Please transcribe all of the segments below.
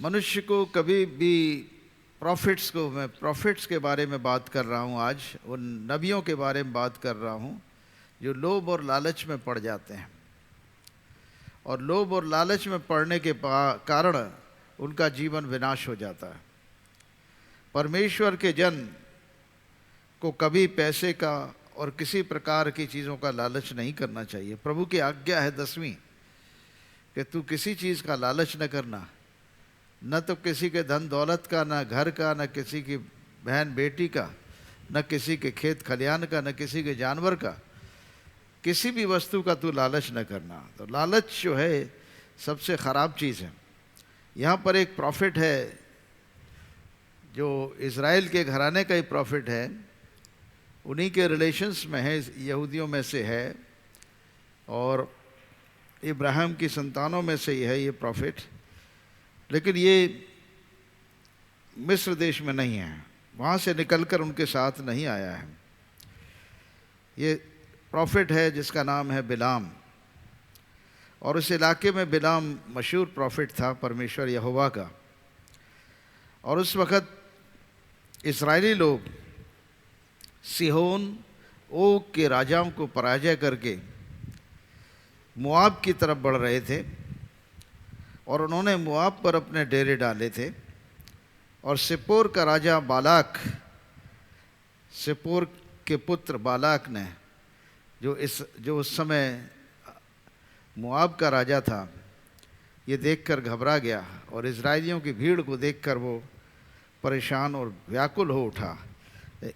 मनुष्य को कभी भी मैं प्रॉफिट्स के बारे में बात कर रहा हूँ। आज उन नबियों के बारे में बात कर रहा हूँ जो लोभ और लालच में पड़ जाते हैं, और लोभ और लालच में पड़ने के कारण उनका जीवन विनाश हो जाता है। परमेश्वर के जन को कभी पैसे का और किसी प्रकार की चीज़ों का लालच नहीं करना चाहिए। प्रभु की आज्ञा है 10वीं कि तू किसी चीज़ का लालच न करना, न तो किसी के धन दौलत का, न घर का, न किसी की बहन बेटी का, न किसी के खेत खलियान का, न किसी के जानवर का, किसी भी वस्तु का तू लालच न करना। तो लालच जो है सबसे ख़राब चीज़ है। यहाँ पर एक प्रॉफिट है जो इज़राइल के घराने का ही प्रॉफिट है, उन्हीं के रिलेशंस में है, यहूदियों में से है और इब्राहिम की संतानों में से ही है ये प्रॉफिट। लेकिन ये मिस्र देश में नहीं है, वहाँ से निकलकर उनके साथ नहीं आया है। ये प्रॉफिट है जिसका नाम है बिलाम, और उस इलाके में बिलाम मशहूर प्रॉफिट था परमेश्वर यहोवा का। और उस वक़्त इस्राएली लोग सिहोन ओग के राजाओं को पराजय करके मुआब की तरफ बढ़ रहे थे, और उन्होंने मुआब पर अपने डेरे डाले थे। और सिप्पोर का राजा बालाक, सिप्पोर के पुत्र बालाक ने जो उस समय मुआब का राजा था, ये देखकर घबरा गया और इज़राइलियों की भीड़ को देखकर वो परेशान और व्याकुल हो उठा।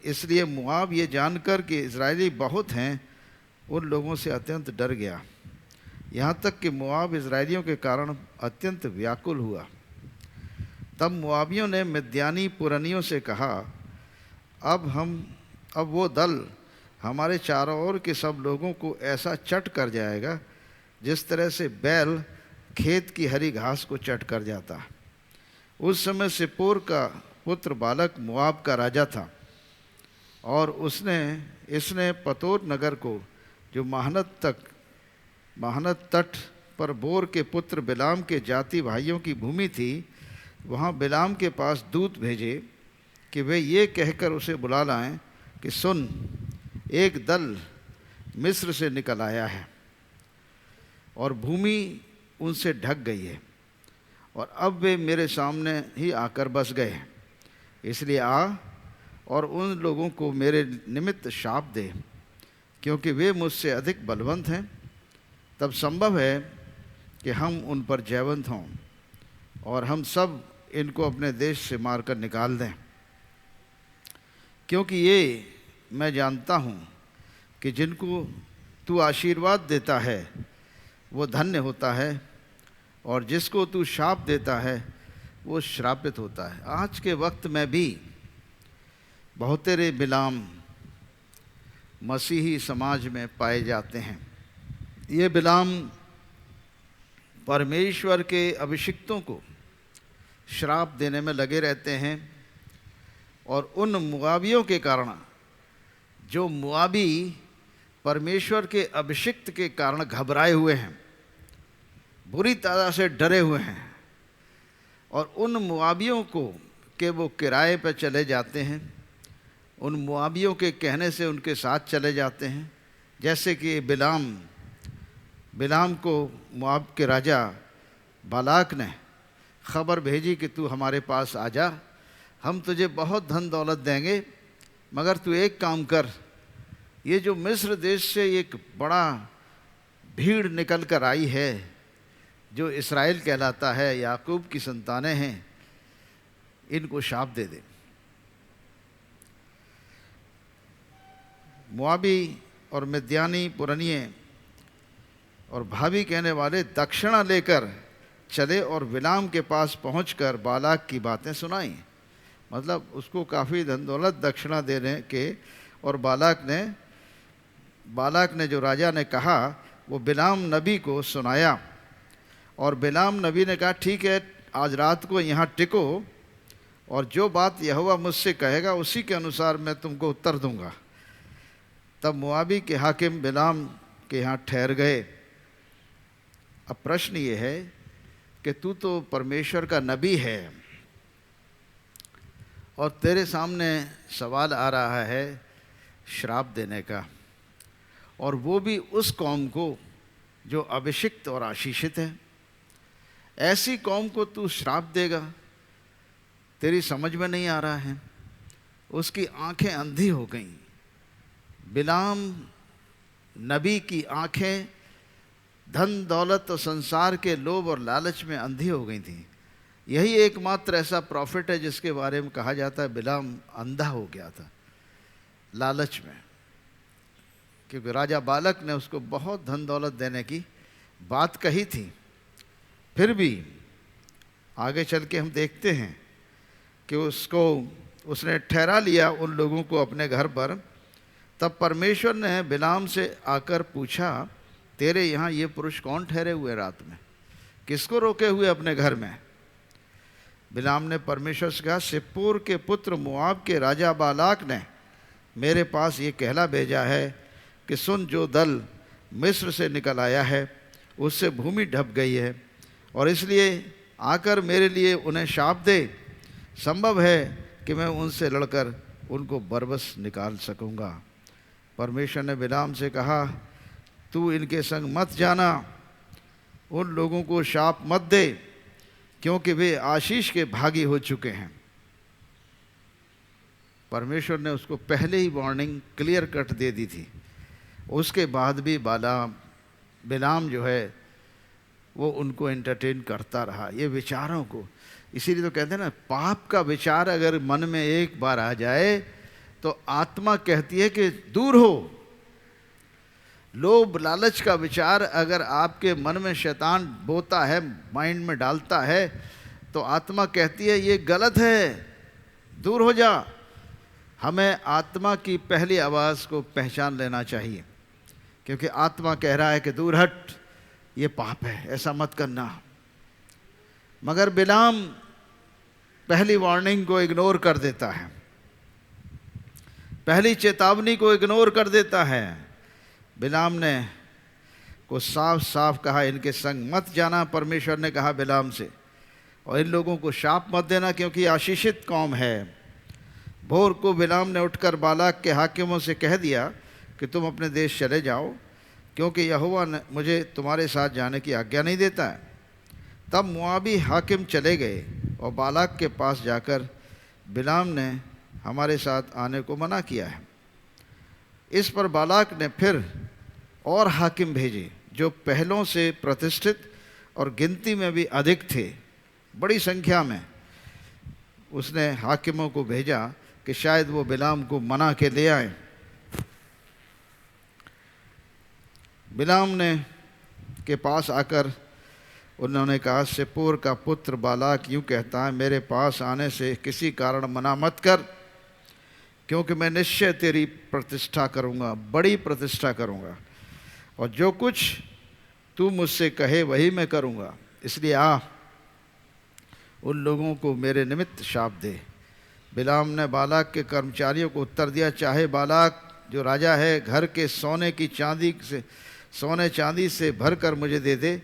इसलिए मुआब ये जानकर कि इज़राइली बहुत हैं, उन लोगों से अत्यंत डर गया। यहाँ तक कि मुआब इज़राइलियों के कारण अत्यंत व्याकुल हुआ। तब मुआबियों ने मिद्यानी पुरनियों से कहा, अब वो दल हमारे चारों ओर के सब लोगों को ऐसा चट कर जाएगा जिस तरह से बैल खेत की हरी घास को चट कर जाता। उस समय सिप्पोर का पुत्र बालक मुआब का राजा था, और इसने पतोर नगर को, जो महानद तट पर बोर के पुत्र बिलाम के जाति भाइयों की भूमि थी, वहाँ बिलाम के पास दूत भेजे कि वे ये कहकर उसे बुला लाएं कि सुन, एक दल मिस्र से निकल आया है और भूमि उनसे ढक गई है, और अब वे मेरे सामने ही आकर बस गए हैं। इसलिए आ और उन लोगों को मेरे निमित्त शाप दे, क्योंकि वे मुझसे अधिक बलवंत हैं। तब संभव है कि हम उन पर जयवंत हों और हम सब इनको अपने देश से मारकर निकाल दें, क्योंकि ये मैं जानता हूँ कि जिनको तू आशीर्वाद देता है वो धन्य होता है, और जिसको तू शाप देता है वो श्रापित होता है। आज के वक्त में भी बहुतेरे बिलाम मसीही समाज में पाए जाते हैं। ये बिलाम परमेश्वर के अभिषिक्तों को श्राप देने में लगे रहते हैं, और उन मुआबियों के कारण, जो मुआबी परमेश्वर के अभिषिक्त के कारण घबराए हुए हैं, बुरी तरह से डरे हुए हैं, और उन मुआबियों को कि वो किराए पर चले जाते हैं, उन मुआबियों के कहने से उनके साथ चले जाते हैं। जैसे कि बिलाम को मुआब के राजा बालाक ने खबर भेजी कि तू हमारे पास आ जा, हम तुझे बहुत धन दौलत देंगे, मगर तू एक काम कर, ये जो मिस्र देश से एक बड़ा भीड़ निकल कर आई है, जो इस्राएल कहलाता है, याकूब की संतानें हैं, इनको शाप दे दे। मुआबी और मिद्यानी पुरनिये और भाभी कहने वाले दक्षिणा लेकर चले और बिलाम के पास पहुंचकर बालाक की बातें सुनाई। मतलब उसको काफ़ी धन दौलत दक्षिणा देने के, और बालाक ने जो राजा ने कहा वो बिलाम नबी को सुनाया, और बिलाम नबी ने कहा ठीक है, आज रात को यहाँ टिको, और जो बात यहोवा मुझसे कहेगा उसी के अनुसार मैं तुमको उत्तर दूंगा। तब मुआबी के हाकिम बिलाम के यहाँ ठहर गए। अब प्रश्न ये है कि तू तो परमेश्वर का नबी है और तेरे सामने सवाल आ रहा है श्राप देने का, और वो भी उस कौम को जो अभिषिक्त और आशीषित है। ऐसी कौम को तू श्राप देगा, तेरी समझ में नहीं आ रहा है। उसकी आंखें अंधी हो गईं। बिलाम नबी की आंखें धन दौलत और संसार के लोभ और लालच में अंधी हो गई थी। यही एकमात्र ऐसा प्रॉफिट है जिसके बारे में कहा जाता है बिलाम अंधा हो गया था लालच में, क्योंकि राजा बालक ने उसको बहुत धन दौलत देने की बात कही थी। फिर भी आगे चल के हम देखते हैं कि उसने ठहरा लिया उन लोगों को अपने घर पर। तब परमेश्वर ने बिलाम से आकर पूछा, तेरे यहाँ ये पुरुष कौन ठहरे हुए रात में, किसको रोके हुए अपने घर में? बिलाम ने परमेश्वर से कहा, सिप्पोर के पुत्र मोआब के राजा बालाक ने मेरे पास ये कहला भेजा है कि सुन, जो दल मिस्र से निकल आया है उससे भूमि ढप गई है, और इसलिए आकर मेरे लिए उन्हें शाप दे। संभव है कि मैं उनसे लड़कर उनको बरबस निकाल सकूँगा। परमेश्वर ने बिलाम से कहा, तू इनके संग मत जाना, उन लोगों को शाप मत दे, क्योंकि वे आशीष के भागी हो चुके हैं। परमेश्वर ने उसको पहले ही वार्निंग क्लियर कट दे दी थी। उसके बाद भी बिलाम जो है वो उनको एंटरटेन करता रहा, ये विचारों को। इसीलिए तो कहते हैं ना, पाप का विचार अगर मन में एक बार आ जाए तो आत्मा कहती है कि दूर हो। लोभ लालच का विचार अगर आपके मन में शैतान बोता है, माइंड में डालता है, तो आत्मा कहती है ये गलत है, दूर हो जा। हमें आत्मा की पहली आवाज़ को पहचान लेना चाहिए, क्योंकि आत्मा कह रहा है कि दूर हट, ये पाप है, ऐसा मत करना। मगर बिलाम पहली वार्निंग को इग्नोर कर देता है, पहली चेतावनी को इग्नोर कर देता है। बिलाम ने को साफ साफ कहा, इनके संग मत जाना। परमेश्वर ने कहा बिलाम से, और इन लोगों को शाप मत देना, क्योंकि आशीषित कौम है। भोर को बिलाम ने उठकर बालाक के हाकिमों से कह दिया कि तुम अपने देश चले जाओ, क्योंकि यहोवा ने मुझे तुम्हारे साथ जाने की आज्ञा नहीं देता है। तब मोआबी हाकिम चले गए और बालाक के पास जाकर, बिलाम ने हमारे साथ आने को मना किया है। इस पर बालाक ने फिर और हाकिम भेजे, जो पहलों से प्रतिष्ठित और गिनती में भी अधिक थे, बड़ी संख्या में। उसने हाकिमों को भेजा कि शायद वो बिलाम को मना के ले आए। बिलाम ने के पास आकर उन्होंने कहा, सिप्पोर का पुत्र बालाक यूँ कहता है, मेरे पास आने से किसी कारण मना मत कर, क्योंकि मैं निश्चय तेरी प्रतिष्ठा करूँगा, बड़ी प्रतिष्ठा करूँगा, और जो कुछ तू मुझसे कहे वही मैं करूँगा। इसलिए आ, उन लोगों को मेरे निमित्त शाप दे। बिलाम ने बालाक के कर्मचारियों को उत्तर दिया, चाहे बालाक जो राजा है घर के सोने चांदी से भरकर मुझे दे दे,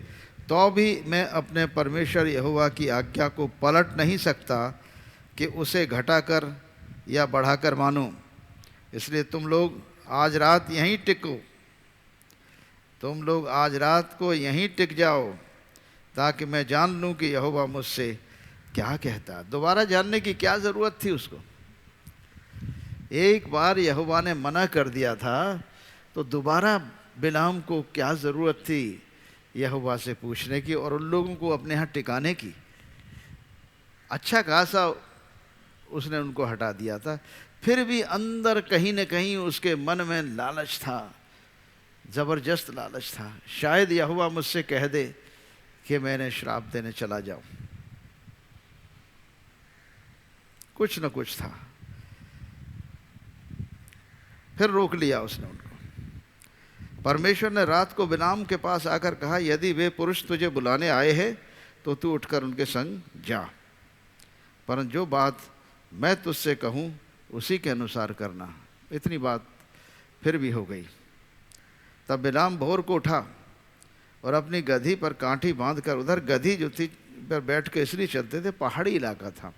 तो भी मैं अपने परमेश्वर यहोवा की आज्ञा को पलट नहीं सकता कि उसे घटाकर या बढ़ाकर मानूं। इसलिए तुम लोग आज रात यहीं टिको, तुम लोग आज रात को यहीं टिक जाओ, ताकि मैं जान लूं कि यहोवा मुझसे क्या कहता। दोबारा जानने की क्या ज़रूरत थी उसको? एक बार यहोवा ने मना कर दिया था, तो दोबारा बिलाम को क्या ज़रूरत थी यहोवा से पूछने की और उन लोगों को अपने यहाँ टिकाने की? अच्छा खासा उसने उनको हटा दिया था। फिर भी अंदर कहीं न कहीं उसके मन में लालच था, ज़बरदस्त लालच था। शायद यहोवा मुझसे कह दे कि मैंने श्राप देने चला जाऊं। कुछ न कुछ था। फिर रोक लिया उसने उनको। परमेश्वर ने रात को बिलाम के पास आकर कहा, यदि वे पुरुष तुझे बुलाने आए हैं तो तू उठकर उनके संग जा, परंतु जो बात मैं तुझसे कहूँ उसी के अनुसार करना। इतनी बात फिर भी हो गई। तब बिलाम भोर को उठा और अपनी गधी पर कांठी बांधकर, उधर गधी जो थी पर बैठ के इसलिए चलते थे, पहाड़ी इलाका था,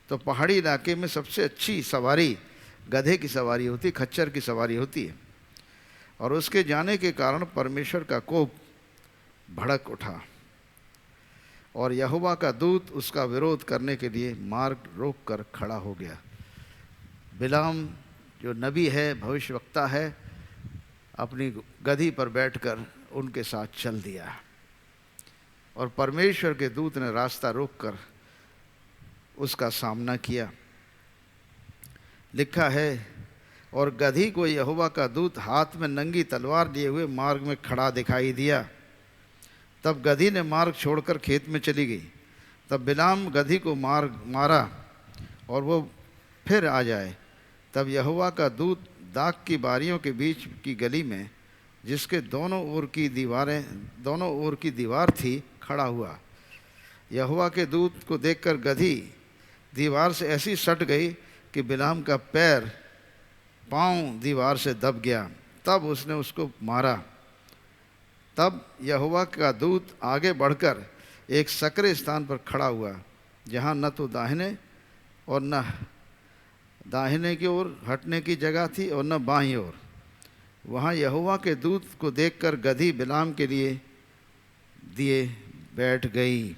तो पहाड़ी इलाके में सबसे अच्छी सवारी गधे की सवारी होती, खच्चर की सवारी होती है। और उसके जाने के कारण परमेश्वर का कोप भड़क उठा और यहोवा का दूत उसका विरोध करने के लिए मार्ग रोक कर खड़ा हो गया। बिलाम जो नबी है, भविष्यवक्ता है, अपनी गधी पर बैठकर उनके साथ चल दिया और परमेश्वर के दूत ने रास्ता रोककर उसका सामना किया। लिखा है, और गधी को यहोवा का दूत हाथ में नंगी तलवार लिए हुए मार्ग में खड़ा दिखाई दिया। तब गधी ने मार्ग छोड़कर खेत में चली गई। तब बिलाम गधी को मारा और वो फिर आ जाए। तब यहोवा का दूत दाख की बारियों के बीच की गली में, जिसके दोनों ओर की दीवार थी, खड़ा हुआ। यहोवा के दूत को देखकर गधी दीवार से ऐसी सट गई कि बिलाम का पाँव दीवार से दब गया। तब उसने उसको मारा। तब यहोवा का दूत आगे बढ़कर एक सकरे स्थान पर खड़ा हुआ, जहाँ न तो दाहिने की ओर हटने की जगह थी और न बाईं ओर। वहाँ यहोवा के दूत को देखकर गधी बिलाम के लिए दिए बैठ गई।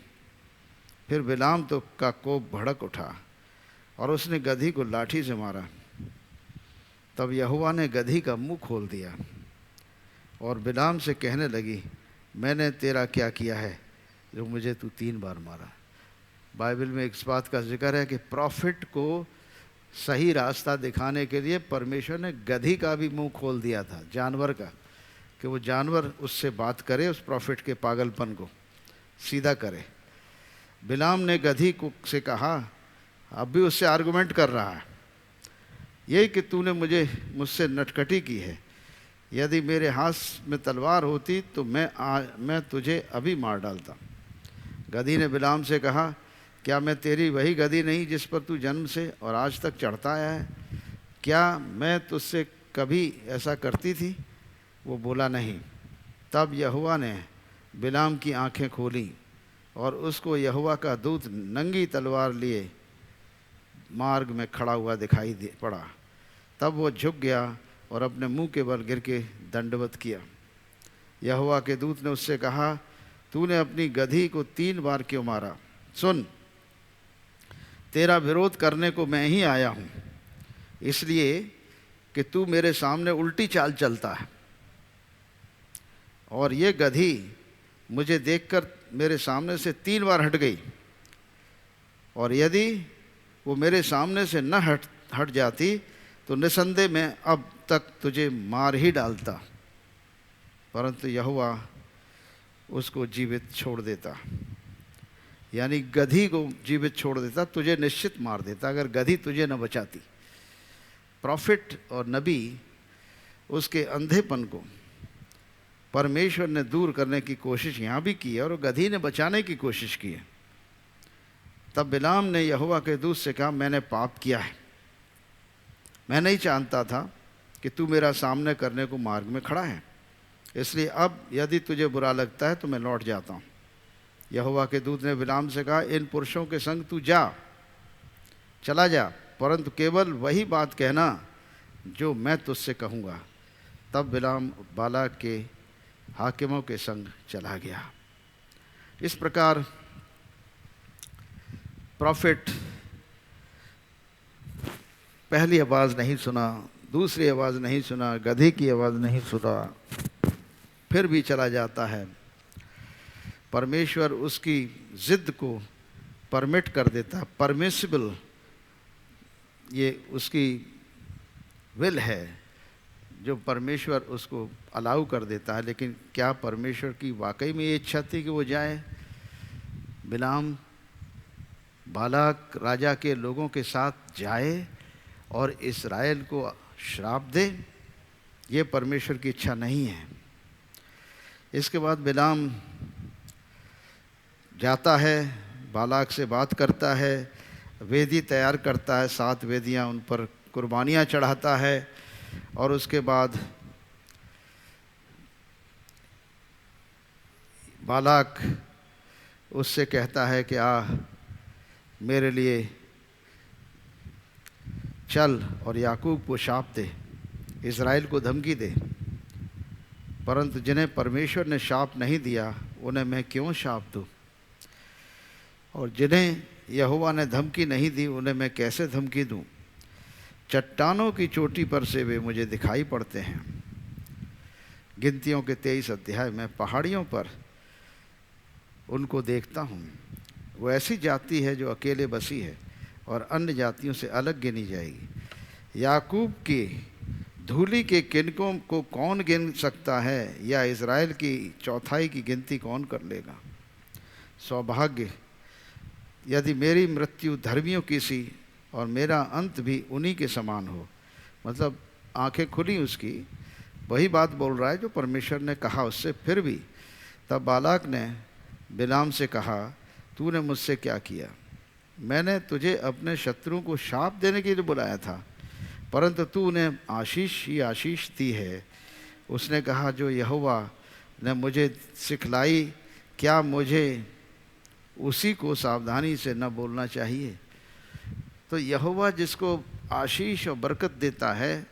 फिर बिलाम तो का कोप भड़क उठा और उसने गधी को लाठी से मारा। तब यहोवा ने गधी का मुंह खोल दिया और बिलाम से कहने लगी, मैंने तेरा क्या किया है जो मुझे तू 3 बार मारा। बाइबल में इस बात का जिक्र है कि प्रॉफिट को सही रास्ता दिखाने के लिए परमेश्वर ने गधी का भी मुंह खोल दिया था, जानवर का, कि वो जानवर उससे बात करे, उस प्रॉफिट के पागलपन को सीधा करे। बिलाम ने गधी को से कहा, अब भी उससे आर्गुमेंट कर रहा है, यही कि तूने मुझसे नटखटी की है। यदि मेरे हाथ में तलवार होती तो मैं तुझे अभी मार डालता। गधी ने बिलाम से कहा, क्या मैं तेरी वही गधी नहीं जिस पर तू जन्म से और आज तक चढ़ता आया है? क्या मैं तुझसे कभी ऐसा करती थी? वो बोला, नहीं। तब यहोवा ने बिलाम की आंखें खोली और उसको यहोवा का दूत नंगी तलवार लिए मार्ग में खड़ा हुआ दिखाई पड़ा। तब वो झुक गया और अपने मुंह के बल गिर के दंडवत किया। यहोवा के दूत ने उससे कहा, तूने अपनी गधी को 3 बार क्यों मारा? सुन, तेरा विरोध करने को मैं ही आया हूँ, इसलिए कि तू मेरे सामने उल्टी चाल चलता है। और ये गधी मुझे देखकर मेरे सामने से 3 बार हट गई, और यदि वो मेरे सामने से न हट जाती तो निसंदेह मैं अब तक तुझे मार ही डालता, परंतु यहोवा उसको जीवित छोड़ देता। यानी गधी को जीवित छोड़ देता, तुझे निश्चित मार देता अगर गधी तुझे न बचाती। प्रॉफिट और नबी, उसके अंधेपन को परमेश्वर ने दूर करने की कोशिश यहाँ भी की है और गधी ने बचाने की कोशिश की है। तब बिलाम ने यहोवा के दूत से कहा, मैंने पाप किया है, मैं नहीं जानता था कि तू मेरा सामने करने को मार्ग में खड़ा है, इसलिए अब यदि तुझे बुरा लगता है तो मैं लौट जाता हूँ। यहोवा के दूत ने बिलाम से कहा, इन पुरुषों के संग तू चला जा, परंतु केवल वही बात कहना जो मैं तुझसे कहूँगा। तब बिलाम बालाक के हाकिमों के संग चला गया। इस प्रकार प्रॉफिट पहली आवाज़ नहीं सुना, दूसरी आवाज़ नहीं सुना, गधी की आवाज़ नहीं सुना, फिर भी चला जाता है। परमेश्वर उसकी ज़िद को परमिट कर देता, परमिसिबल, ये उसकी विल है जो परमेश्वर उसको अलाउ कर देता है। लेकिन क्या परमेश्वर की वाकई में ये इच्छा थी कि वो जाए? बिलाम बालाक राजा के लोगों के साथ जाए और इस्राएल को श्राप दे? ये परमेश्वर की इच्छा नहीं है। इसके बाद बिलाम जाता है, बालाक से बात करता है, वेदी तैयार करता है, 7 वेदियाँ, उन पर कुर्बानियाँ चढ़ाता है और उसके बाद बालाक उससे कहता है कि मेरे लिए चल और याकूब को शाप दे, इज़राइल को धमकी दे। परंतु जिन्हें परमेश्वर ने शाप नहीं दिया उन्हें मैं क्यों शाप दूँ, और जिन्हें यहोवा ने धमकी नहीं दी उन्हें मैं कैसे धमकी दूँ। चट्टानों की चोटी पर से वे मुझे दिखाई पड़ते हैं। गिनतियों के 23 अध्याय में पहाड़ियों पर उनको देखता हूँ। वो ऐसी जाति है जो अकेले बसी है और अन्य जातियों से अलग गिनी जाएगी। याकूब की धूली के किनकों को कौन गिन सकता है, या इज़राइल की चौथाई की गिनती कौन कर लेगा। सौभाग्य यदि मेरी मृत्यु धर्मियों की सी और मेरा अंत भी उन्हीं के समान हो। मतलब आंखें खुली उसकी, वही बात बोल रहा है जो परमेश्वर ने कहा उससे। फिर भी तब बालाक ने बिलाम से कहा, तूने मुझसे क्या किया? मैंने तुझे अपने शत्रुओं को शाप देने के लिए बुलाया था, परंतु तू उन्हें आशीष ही आशीष दी है। उसने कहा, जो यहोवा ने मुझे सिखलाई, क्या मुझे उसी को सावधानी से न बोलना चाहिए? तो यहोवा जिसको आशीष और बरकत देता है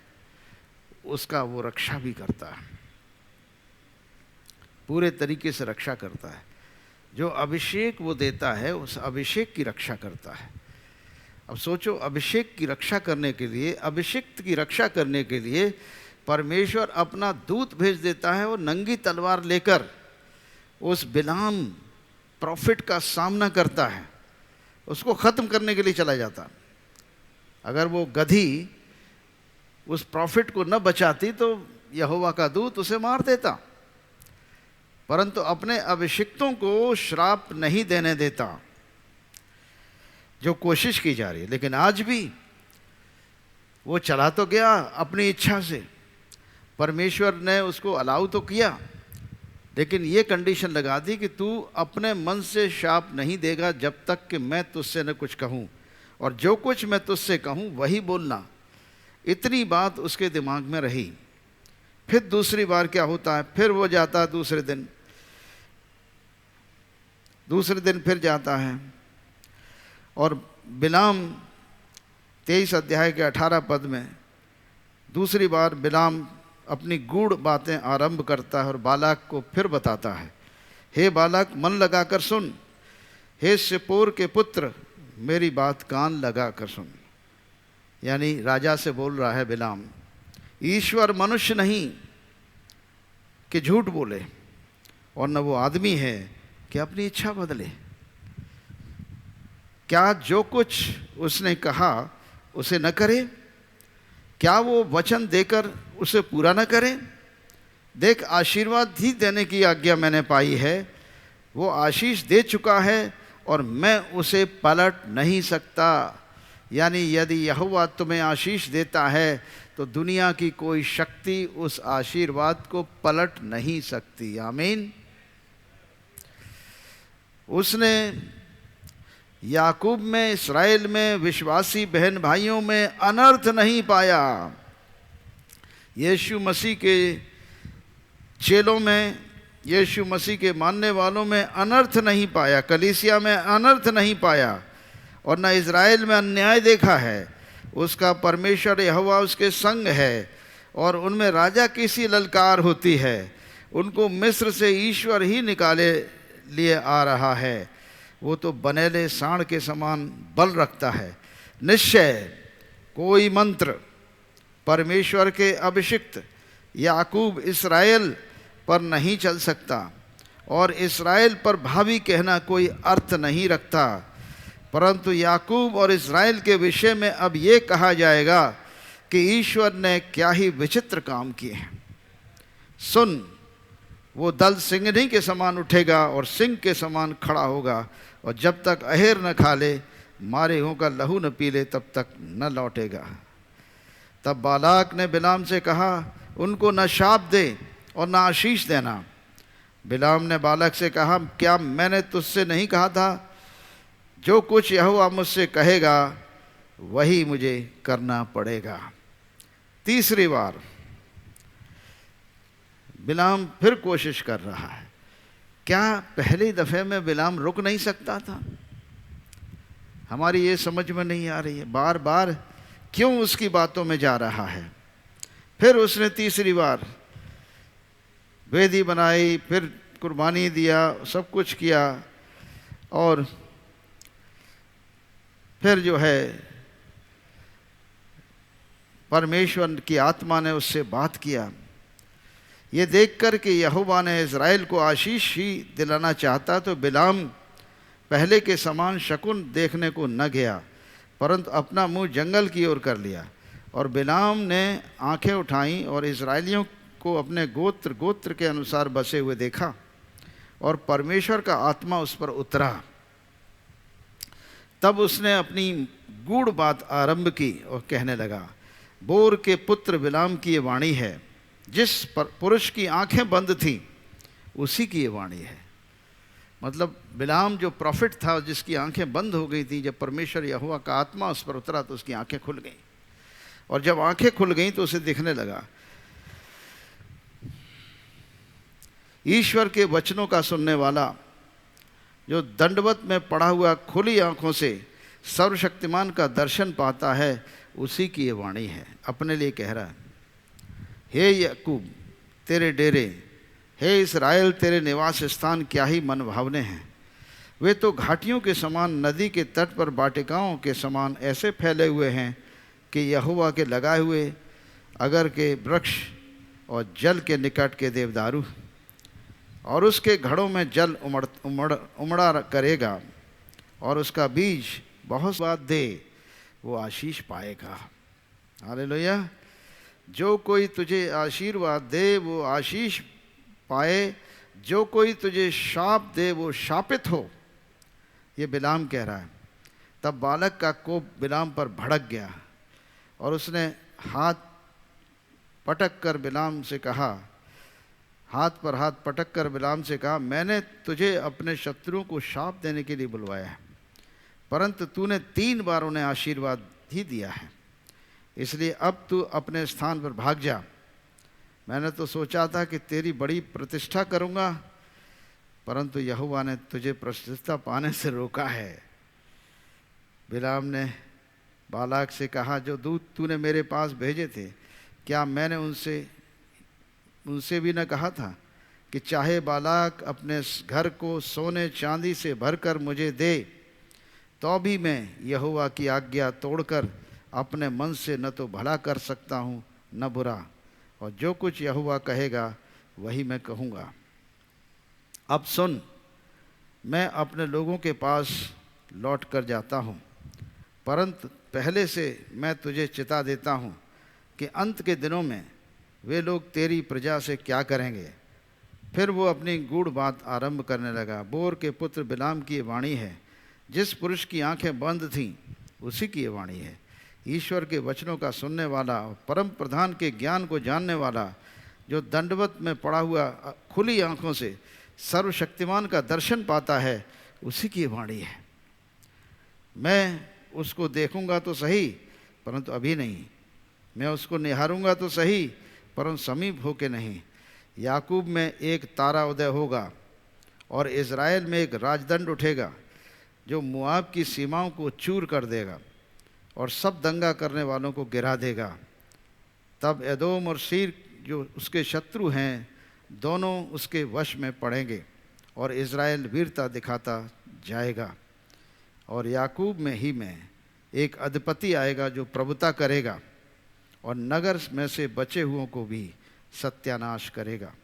उसका वो रक्षा भी करता है, पूरे तरीके से रक्षा करता है। जो अभिषेक वो देता है उस अभिषेक की रक्षा करता है। अब सोचो, अभिषेक की रक्षा करने के लिए, अभिषिक्त की रक्षा करने के लिए परमेश्वर अपना दूत भेज देता है और नंगी तलवार लेकर उस बिलाम प्रॉफिट का सामना करता है, उसको ख़त्म करने के लिए चला जाता। अगर वो गधी उस प्रॉफिट को न बचाती तो यहोवा का दूत उसे मार देता, परंतु अपने अभिषिक्तों को श्राप नहीं देने देता, जो कोशिश की जा रही है। लेकिन आज भी वो चला तो गया अपनी इच्छा से, परमेश्वर ने उसको अलाउ तो किया, लेकिन ये कंडीशन लगा दी कि तू अपने मन से शाप नहीं देगा जब तक कि मैं तुझसे न कुछ कहूँ, और जो कुछ मैं तुझसे कहूँ वही बोलना। इतनी बात उसके दिमाग में रही। फिर दूसरी बार क्या होता है, फिर वो जाता है दूसरे दिन फिर जाता है, और बिलाम 23 अध्याय के 18 पद में दूसरी बार बिलाम अपनी गूढ़ बातें आरंभ करता है और बालाक को फिर बताता है, हे बालाक, मन लगाकर सुन, हे सिप्पोर के पुत्र, मेरी बात कान लगाकर सुन। यानी राजा से बोल रहा है बिलाम, ईश्वर मनुष्य नहीं कि झूठ बोले, और न वो आदमी है कि अपनी इच्छा बदले। क्या जो कुछ उसने कहा उसे न करे? क्या वो वचन देकर उसे पूरा न करे? देख, आशीर्वाद ही देने की आज्ञा मैंने पाई है, वो आशीष दे चुका है और मैं उसे पलट नहीं सकता। यानी यदि यहोवा तुम्हें आशीष देता है तो दुनिया की कोई शक्ति उस आशीर्वाद को पलट नहीं सकती। आमीन। उसने याकूब में, इस्राएल में, विश्वासी बहन भाइयों में अनर्थ नहीं पाया। यीशु मसीह के चेलों में, यीशु मसीह के मानने वालों में अनर्थ नहीं पाया, कलीसिया में अनर्थ नहीं पाया, और न इज़राइल में अन्याय देखा है। उसका परमेश्वर यहोवा उसके संग है, और उनमें राजा की सी ललकार होती है। उनको मिस्र से ईश्वर ही निकाले लिए आ रहा है। वो तो बनेले सांड के समान बल रखता है। निश्चय कोई मंत्र परमेश्वर के अभिषिक्त याकूब इस्राएल पर नहीं चल सकता, और इस्राएल पर भावी कहना कोई अर्थ नहीं रखता। परंतु याकूब और इस्राएल के विषय में अब ये कहा जाएगा कि ईश्वर ने क्या ही विचित्र काम किए हैं। सुन, वो दल सिंहनी के समान उठेगा और सिंह के समान खड़ा होगा, और जब तक अहेर न खा ले, मारे हुओं का लहू न पी ले, तब तक न लौटेगा। तब बालाक ने बिलाम से कहा, उनको न शाप दे और न आशीष देना। बिलाम ने बालाक से कहा, क्या मैंने तुझसे नहीं कहा था, जो कुछ यहोवा मुझसे कहेगा वही मुझे करना पड़ेगा। तीसरी बार बिलाम फिर कोशिश कर रहा है, क्या पहली दफ़े में बिलाम रुक नहीं सकता था? हमारी ये समझ में नहीं आ रही है, बार बार क्यों उसकी बातों में जा रहा है। फिर उसने तीसरी बार वेदी बनाई, फिर कुर्बानी दिया, सब कुछ किया, और फिर जो है परमेश्वर की आत्मा ने उससे बात किया। ये देखकर कि यहोवा ने इज़राइल को आशीष ही दिलाना चाहता, तो बिलाम पहले के समान शकुन देखने को न गया, परंतु अपना मुंह जंगल की ओर कर लिया। और बिलाम ने आंखें उठाईं और इज़राइलियों को अपने गोत्र गोत्र के अनुसार बसे हुए देखा, और परमेश्वर का आत्मा उस पर उतरा। तब उसने अपनी गूढ़ बात आरंभ की और कहने लगा, बोर के पुत्र बिलाम की ये वाणी है, जिस पुरुष की आंखें बंद थीं उसी की ये वाणी है। मतलब बिलाम जो प्रॉफिट था, जिसकी आंखें बंद हो गई थी, जब परमेश्वर यहोवा का आत्मा उस पर उतरा तो उसकी आंखें खुल गईं, और जब आंखें खुल गईं तो उसे दिखने लगा। ईश्वर के वचनों का सुनने वाला, जो दंडवत में पड़ा हुआ खुली आंखों से सर्वशक्तिमान का दर्शन पाता है, उसी की ये वाणी है। अपने लिए कह रहा है, हे याकूब तेरे डेरे, हे इस्राएल तेरे निवास स्थान क्या ही मनभावने हैं। वे तो घाटियों के समान, नदी के तट पर वाटिकाओं के समान ऐसे फैले हुए हैं कि यहोवा के लगाए हुए अगर के वृक्ष और जल के निकट के देवदारू, और उसके घड़ों में जल उमड़ा करेगा, और उसका बीज बहुत बात दे, वो आशीष पाएगा। हालेलुया। जो कोई तुझे आशीर्वाद दे वो आशीष पाए, जो कोई तुझे शाप दे वो शापित हो। ये बिलाम कह रहा है। तब बालक का कोप बिलाम पर भड़क गया, और उसने हाथ पटक कर बिलाम से कहा, हाथ पर हाथ पटक कर बिलाम से कहा, मैंने तुझे अपने शत्रुओं को शाप देने के लिए बुलवाया है, परंतु तूने 3 बार उन्हें आशीर्वाद ही दिया है, इसलिए अब तू अपने स्थान पर भाग जा। मैंने तो सोचा था कि तेरी बड़ी प्रतिष्ठा करूँगा, परंतु यहोवा ने तुझे प्रतिष्ठा पाने से रोका है। बिलाम ने बालाक से कहा, जो दूत तूने मेरे पास भेजे थे, क्या मैंने उनसे भी न कहा था कि चाहे बालाक अपने घर को सोने चांदी से भरकर मुझे दे, तो भी मैं यहोवा की आज्ञा तोड़कर अपने मन से न तो भला कर सकता हूँ न बुरा, और जो कुछ यहोवा कहेगा वही मैं कहूँगा। अब सुन, मैं अपने लोगों के पास लौट कर जाता हूँ, परंतु पहले से मैं तुझे चिता देता हूँ कि अंत के दिनों में वे लोग तेरी प्रजा से क्या करेंगे। फिर वो अपनी गूढ़ बात आरंभ करने लगा। बोर के पुत्र बिलाम की ये वाणी है, जिस पुरुष की आंखें बंद थीं उसी की ये वाणी है। ईश्वर के वचनों का सुनने वाला और परम प्रधान के ज्ञान को जानने वाला, जो दंडवत में पड़ा हुआ खुली आंखों से सर्वशक्तिमान का दर्शन पाता है, उसी की वाणी है। मैं उसको देखूंगा तो सही, परंतु अभी नहीं। मैं उसको निहारूंगा तो सही, परंतु समीप होके नहीं। याकूब में एक तारा उदय होगा, और इज़राइल में एक राजदंड उठेगा, जो मुआब की सीमाओं को चूर कर देगा और सब दंगा करने वालों को गिरा देगा। तब एदोम और सीर, जो उसके शत्रु हैं, दोनों उसके वश में पड़ेंगे, और इज़राइल वीरता दिखाता जाएगा। और याकूब में ही में एक अधिपति आएगा, जो प्रभुता करेगा, और नगर में से बचे हुओं को भी सत्यानाश करेगा।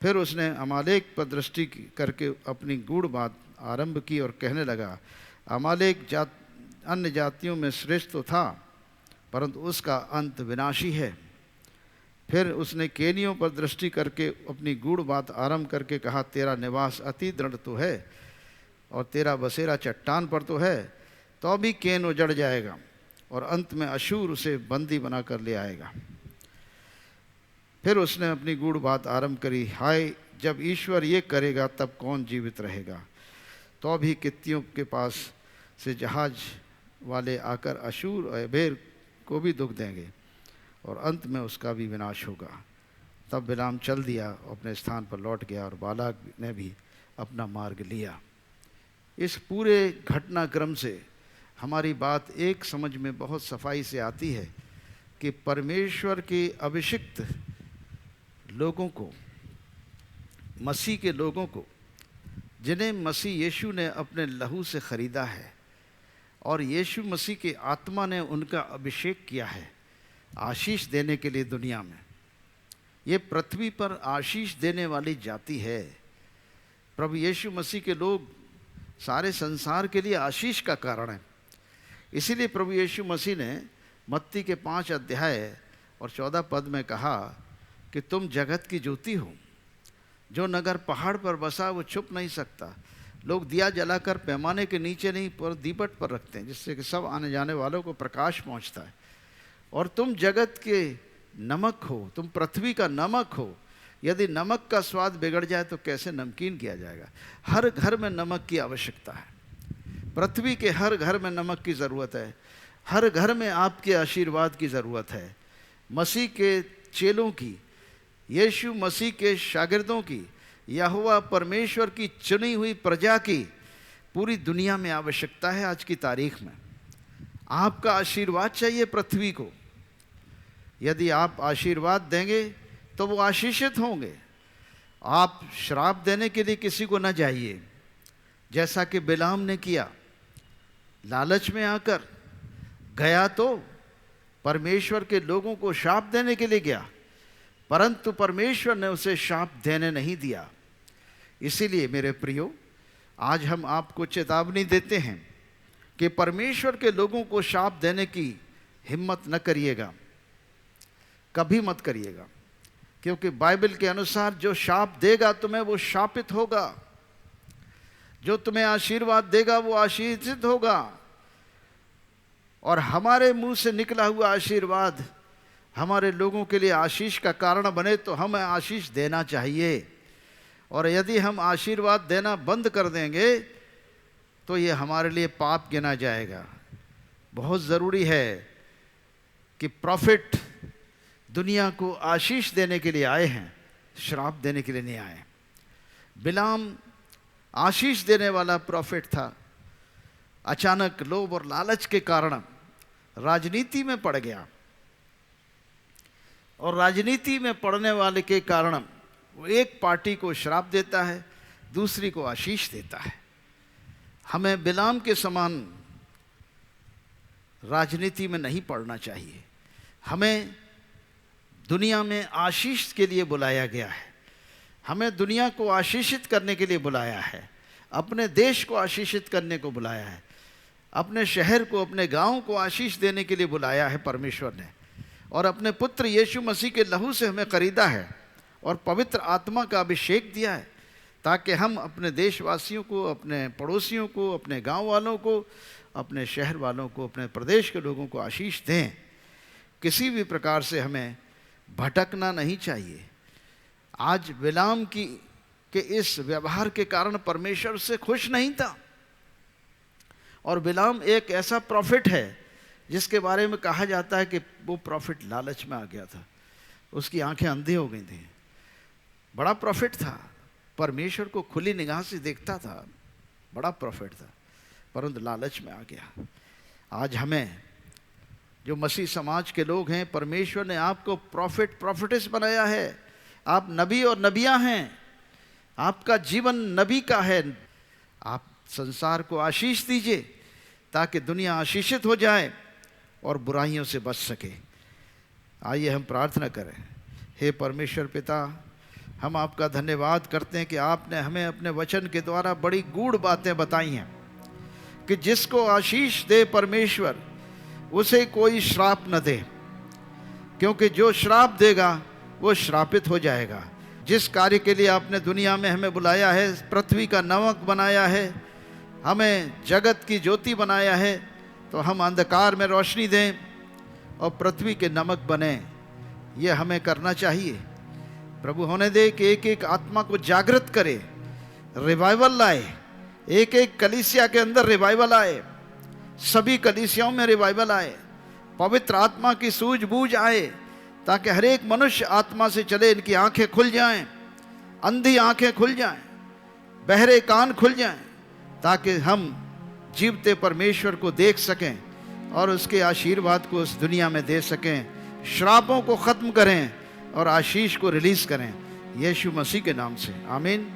फिर उसने अमालेक पर दृष्टि करके अपनी गूढ़ बात आरंभ की और कहने लगा, अमालेक अन्य जातियों में श्रेष्ठ तो था, परंतु उसका अंत विनाशी है। फिर उसने केनियों पर दृष्टि करके अपनी गूढ़ बात आरंभ करके कहा, तेरा निवास अति दृढ़ तो है, और तेरा बसेरा चट्टान पर तो है, तो भी केन उजड़ जाएगा, और अंत में अशूर उसे बंदी बना कर ले आएगा। फिर उसने अपनी गूढ़ बात आरंभ करी, हाय, जब ईश्वर ये करेगा तब कौन जीवित रहेगा। तो भी कित्तियों के पास से जहाज वाले आकर अशूर और एबेर को भी दुख देंगे, और अंत में उसका भी विनाश होगा। तब बिलाम चल दिया, अपने स्थान पर लौट गया, और बालाक ने भी अपना मार्ग लिया। इस पूरे घटनाक्रम से हमारी बात एक समझ में बहुत सफाई से आती है कि परमेश्वर के अभिषिक्त लोगों को, मसीह के लोगों को, जिन्हें मसीह यीशु ने अपने लहू से ख़रीदा है और यीशु मसीह की आत्मा ने उनका अभिषेक किया है आशीष देने के लिए दुनिया में। ये पृथ्वी पर आशीष देने वाली जाति है। प्रभु यीशु मसीह के लोग सारे संसार के लिए आशीष का कारण है। इसीलिए प्रभु यीशु मसीह ने मत्ती के 5 अध्याय और 14 पद में कहा कि तुम जगत की ज्योति हो। जो नगर पहाड़ पर बसा वो छुप नहीं सकता। लोग दिया जलाकर पैमाने के नीचे नहीं पर दीपट पर रखते हैं, जिससे कि सब आने जाने वालों को प्रकाश पहुंचता है। और तुम जगत के नमक हो, तुम पृथ्वी का नमक हो। यदि नमक का स्वाद बिगड़ जाए तो कैसे नमकीन किया जाएगा। हर घर में नमक की आवश्यकता है। पृथ्वी के हर घर में नमक की ज़रूरत है। हर घर में आपके आशीर्वाद की ज़रूरत है। मसीह के चेलों की, यीशु मसीह के शागिर्दों की, यहोवा परमेश्वर की चुनी हुई प्रजा की पूरी दुनिया में आवश्यकता है। आज की तारीख में आपका आशीर्वाद चाहिए पृथ्वी को। यदि आप आशीर्वाद देंगे तो वो आशीषित होंगे। आप श्राप देने के लिए किसी को न जाइए, जैसा कि बिलाम ने किया। लालच में आकर गया तो परमेश्वर के लोगों को शाप देने के लिए गया, परंतु परमेश्वर ने उसे शाप देने नहीं दिया। इसीलिए मेरे प्रियो, आज हम आपको चेतावनी देते हैं कि परमेश्वर के लोगों को शाप देने की हिम्मत न करिएगा, कभी मत करिएगा। क्योंकि बाइबल के अनुसार जो शाप देगा तुम्हें वो शापित होगा, जो तुम्हें आशीर्वाद देगा वो आशीषित होगा। और हमारे मुंह से निकला हुआ आशीर्वाद हमारे लोगों के लिए आशीष का कारण बने तो हमें आशीष देना चाहिए। और यदि हम आशीर्वाद देना बंद कर देंगे तो ये हमारे लिए पाप गिना जाएगा। बहुत ज़रूरी है कि प्रॉफिट दुनिया को आशीष देने के लिए आए हैं, श्राप देने के लिए नहीं आए। बिलाम आशीष देने वाला प्रॉफिट था। अचानक लोभ और लालच के कारण राजनीति में पड़ गया, और राजनीति में पड़ने वाले के कारण वो एक पार्टी को श्राप देता है, दूसरी को आशीष देता है। हमें बिलाम के समान राजनीति में नहीं पड़ना चाहिए। हमें दुनिया में आशीष के लिए बुलाया गया है। हमें दुनिया को आशीषित करने के लिए बुलाया है। अपने देश को आशीषित करने को बुलाया है। अपने शहर को, अपने गांव को आशीष देने के लिए बुलाया है परमेश्वर ने। और अपने पुत्र यीशु मसीह के लहू से हमें खरीदा है और पवित्र आत्मा का अभिषेक दिया है, ताकि हम अपने देशवासियों को, अपने पड़ोसियों को, अपने गांव वालों को, अपने शहर वालों को, अपने प्रदेश के लोगों को आशीष दें। किसी भी प्रकार से हमें भटकना नहीं चाहिए। आज बिलाम के इस व्यवहार के कारण परमेश्वर से खुश नहीं था। और बिलाम एक ऐसा प्रॉफिट है जिसके बारे में कहा जाता है कि वो प्रॉफिट लालच में आ गया था, उसकी आंखें अंधी हो गई थी। बड़ा प्रॉफिट था, परमेश्वर को खुली निगाह से देखता था, बड़ा प्रॉफिट था, परंतु लालच में आ गया। आज हमें जो मसीह समाज के लोग हैं, परमेश्वर ने आपको प्रॉफिट, प्रॉफिटेस बनाया है। आप नबी और नबियाँ हैं। आपका जीवन नबी का है। आप संसार को आशीष दीजिए ताकि दुनिया आशीषित हो जाए और बुराइयों से बच सके। आइए हम प्रार्थना करें। हे परमेश्वर पिता, हम आपका धन्यवाद करते हैं कि आपने हमें अपने वचन के द्वारा बड़ी गूढ़ बातें बताई हैं कि जिसको आशीष दे परमेश्वर, उसे कोई श्राप न दे, क्योंकि जो श्राप देगा वो श्रापित हो जाएगा। जिस कार्य के लिए आपने दुनिया में हमें बुलाया है, पृथ्वी का नमक बनाया है, हमें जगत की ज्योति बनाया है, तो हम अंधकार में रोशनी दें और पृथ्वी के नमक बने। ये हमें करना चाहिए। प्रभु होने दे कि एक एक आत्मा को जागृत करे, रिवाइवल लाए। एक एक कलीसिया के अंदर रिवाइवल आए, सभी कलीसियाओं में रिवाइवल आए, पवित्र आत्मा की सूझबूझ आए, ताकि हर एक मनुष्य आत्मा से चले। इनकी आंखें खुल जाएं, अंधी आंखें खुल जाएं, बहरे कान खुल जाएं, ताकि हम जीवते परमेश्वर को देख सकें और उसके आशीर्वाद को इस दुनिया में दे सकें, श्रापों को ख़त्म करें और आशीष को रिलीज़ करें, यीशु मसीह के नाम से, आमीन।